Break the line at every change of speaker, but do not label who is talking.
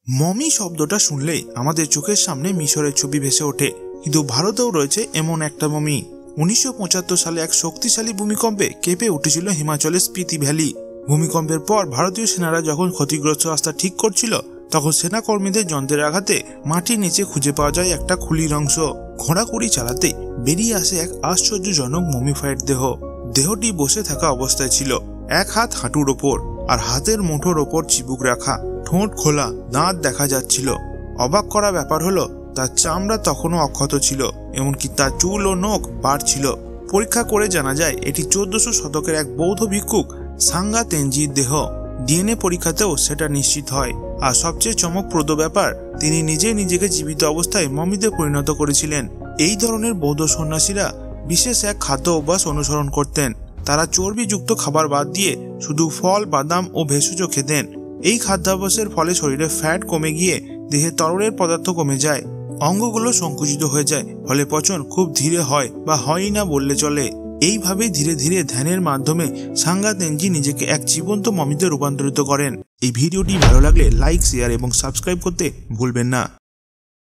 Mummy শব্দটা শুনলেই আমাদের চোখের সামনে মিশরের ছবি ভেসে ওঠে, কিন্তু ভারতেও রয়েছে এমন একটা মমি। 1975 সালে এক শক্তিশালী ভূমিকম্পে কেঁপে উঠেছিল হিমাচলের স্পিতি ভ্যালি। ভূমিকম্পের পর ভারতীয় সেনারা যখন ক্ষতিগ্রস্ত রাস্তা ঠিক করছিল, তখন সেনাকর্মীদের যন্ত্রের আঘাতে মাটির নিচে খুঁজে পাওয়া যায় একটা খুলির অংশ। ঘোড়াকুড়ি চালাতে বেরিয়ে আসে এক আশ্চর্যজনক মমিফাইড দেহ। দেহটি বসে থাকা অবস্থায় ছিল, এক হাত হাঁটুর ওপর আর হাতের মুঠোর ওপর চিবুক রাখা, ঠোঁট খোলা, দাঁত দেখা যাচ্ছিল। অবাক করা ব্যাপার হলো তার চামড়া তখনও অক্ষত ছিল, এমনকি তার চুল ও নখ বাড়ছিল। পরীক্ষা করে জানা যায় এটি 1400 শতকের এক বৌদ্ধ ভিক্ষুক সাঙ্গা তেনজির দেহ। ডিএনএ পরীক্ষাতেও সেটা নিশ্চিত হয়। আর সবচেয়ে চমকপ্রদ ব্যাপার, তিনি নিজেকে জীবিত অবস্থায় মমিতে পরিণত করেছিলেন। এই ধরনের বৌদ্ধ সন্ন্যাসীরা বিশেষ এক খাদ্য অভ্যাস অনুসরণ করতেন। তারা চর্বিযুক্ত খাবার বাদ দিয়ে শুধু ফল, বাদাম ও ভেষজ খেতেন। এই খাদ্যাভ্যাসের ফলে শরীরে ফ্যাট কমে গিয়ে দেহে তরলের পদার্থ কমে যায়, অঙ্গগুলো সংকুচিত হয়ে যায়, ফলে পচন খুব ধীরে হয় বা হয়ই না বললে চলে। এইভাবেই ধীরে ধীরে ধ্যানের মাধ্যমে সাঙ্গা তেনজি নিজেকে এক জীবন্ত মমিতে রূপান্তরিত করেন। এই ভিডিওটি ভালো লাগলে লাইক, শেয়ার এবং সাবস্ক্রাইব করতে ভুলবেন না।